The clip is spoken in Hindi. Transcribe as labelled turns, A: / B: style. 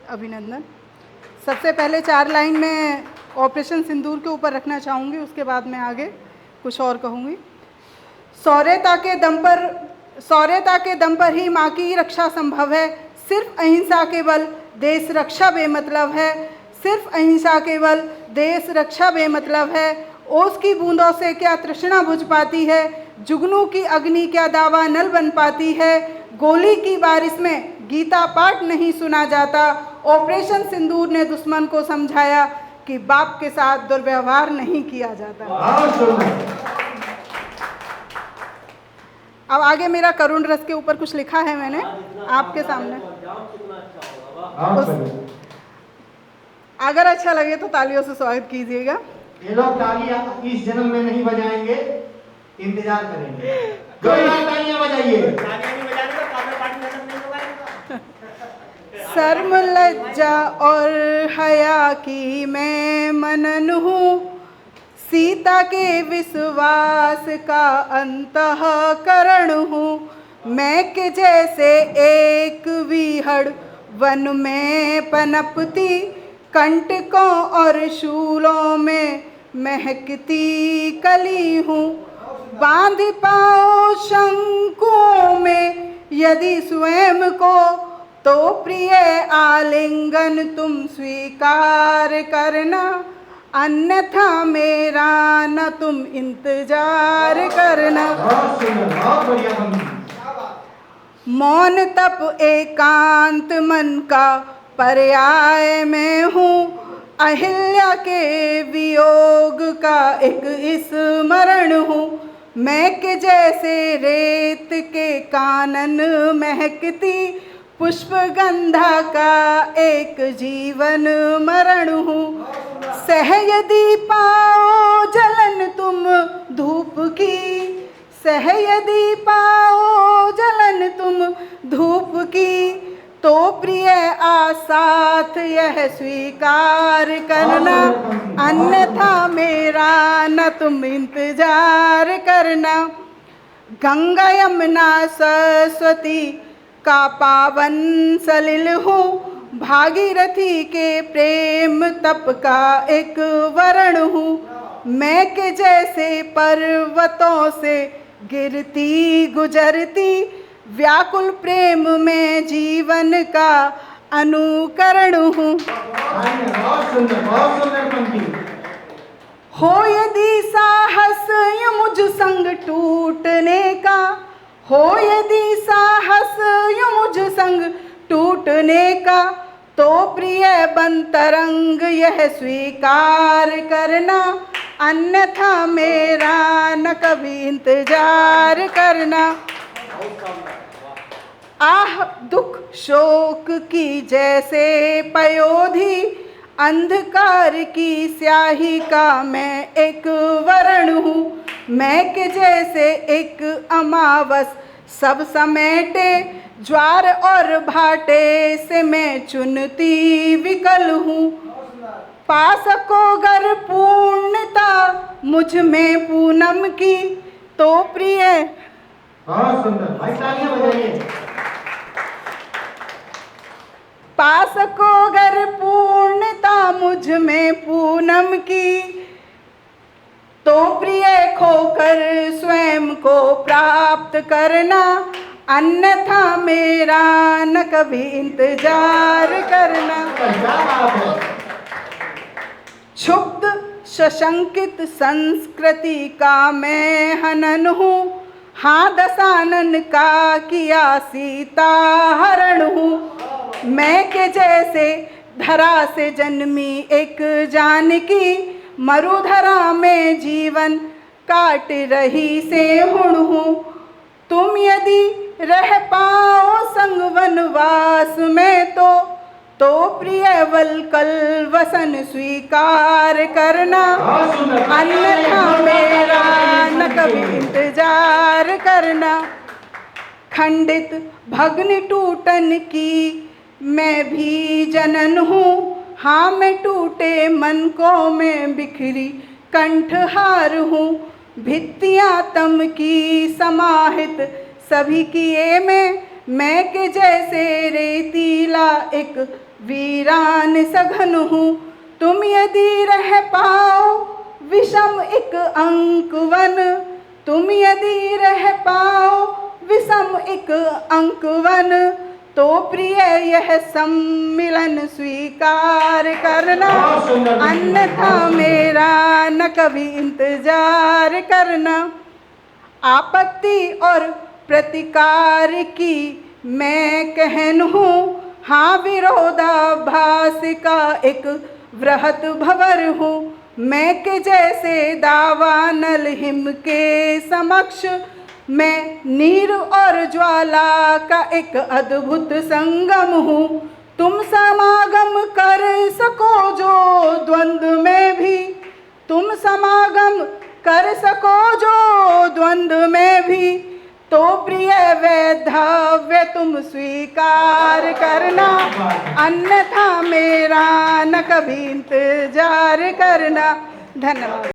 A: अभिनंदन। सबसे पहले 4 लाइन में ऑपरेशन सिंदूर के ऊपर रखना चाहूँगी, उसके बाद मैं आगे कुछ और कहूँगी। शौर्यता के दम पर ही माँ की रक्षा संभव है। सिर्फ अहिंसा केवल देश रक्षा बेमतलब है। सिर्फ अहिंसा केवल देश रक्षा बेमतलब है। ओस की बूंदों से क्या तृष्णा बुझ पाती है। जुगनू की अग्नि क्या दावा नल बन पाती है। गोली की बारिश में गीता पाठ नहीं सुना जाता। ऑपरेशन सिंदूर ने दुश्मन को समझाया कि बाप के साथ दुर्व्यवहार नहीं किया जाता। अब आगे मेरा करुण रस के ऊपर कुछ लिखा है मैंने आपके सामने। अगर अच्छा लगे तो तालियों से स्वागत कीजिएगा।
B: ये लोग तालियां इस जन्म में नहीं बजाएंगे, इंतजार करेंगे। तालियां बजाइए।
A: शर्म लज्जा और हया की मैं मनन हूँ। सीता के विश्वास का अंतःकरण हूँ। मैं के जैसे एक विहड़ वन में पनपती, कंटकों और शूलों में महकती कली हूँ। बांध पाओ शंकुओं में यदि स्वयं को, तो प्रिय आलिंगन तुम स्वीकार करना, अन्यथा मेरा न तुम इंतजार करना। मौन तप एकांत मन का पर्याय में हूँ। अहिल्या के वियोग का एक स्मरण हूँ। मैं के जैसे रेत के कानन महकती, पुष्प गंधा का एक जीवन मरण हूँ। सह यदि पाओ जलन तुम धूप की, सह यदि पाओ जलन तुम धूप की, तो प्रिय आसाथ यह स्वीकार करना, अन्यथा मेरा न तुम इंतजार करना। गंगा यमुना सरस्वती का पावन सलिल हूँ। भागीरथी के प्रेम तप का एक वरण हूँ। मैं के जैसे पर्वतों से गिरती गुजरती, व्याकुल प्रेम में जीवन का अनुकरण हूँ। हो यदि साहस ये मुझ संग टूटने का, हो यदि साहस ये मुझ संग टूटने का, तो प्रिय बंतरंग यह स्वीकार करना, अन्यथा मेरा न कभी इंतजार करना। आह दुख शोक की जैसे पयोधी, अंधकार की स्याही का मैं एक वर्ण हूँ। मैं के जैसे एक अमावस सब समेटे, ज्वार और भाटे से मैं चुनती विकल हूँ। पा सको गर पूर्णता मुझ में पूनम की, तो प्रिय पा सको गर पूर्णता मुझ में पूनम की, तो प्रिय खोकर स्वयं को प्राप्त करना, अन्यथा मेरा न कभी इंतजार करना। क्षुब्ध सशंकित संस्कृति का मैं हनन हूँ। हाँ दशानन का किया सीता हरण हूँ। मैं के जैसे धरा से जन्मी एक जानकी, मरुधरा में जीवन काट रही से हुण हूँ। तुम यदि रह पाओ संग वनवास में, तो प्रिय वल्कल वसन स्वीकार करना, अन्यथा मेरा न कभी इंतजार करना। खंडित भग्न टूटन की मैं भी जनन हूँ। हाँ मैं टूटे मन को मैं बिखरी कंठहार हूँ। भित्तियाँ तम की समाहित सभी किए मैं के जैसे रेतीला एक वीरान सघन हूँ। तुम यदि रह पाओ विषम एक अंकवन, तुम यदि रह पाओ विषम एक अंकवन, तो प्रिय यह सम्मिलन स्वीकार करना, अन्यथा मेरा न कभी इंतजार करना। आपत्ति और प्रतिकार की मैं कहन हूँ, हाँ विरोधाभास का एक वृहत भंवर हूँ। मैं के जैसे दावानल हिम के समक्ष, मैं नीर और ज्वाला का एक अद्भुत संगम हूँ। तुम समागम कर सको जो द्वंद्व में भी, तुम समागम कर सको जो द्वंद्व में भी, तो प्रिय वैधव्य तुम स्वीकार करना, अन्यथा मेरा न कभी इंतजार करना। धन्यवाद।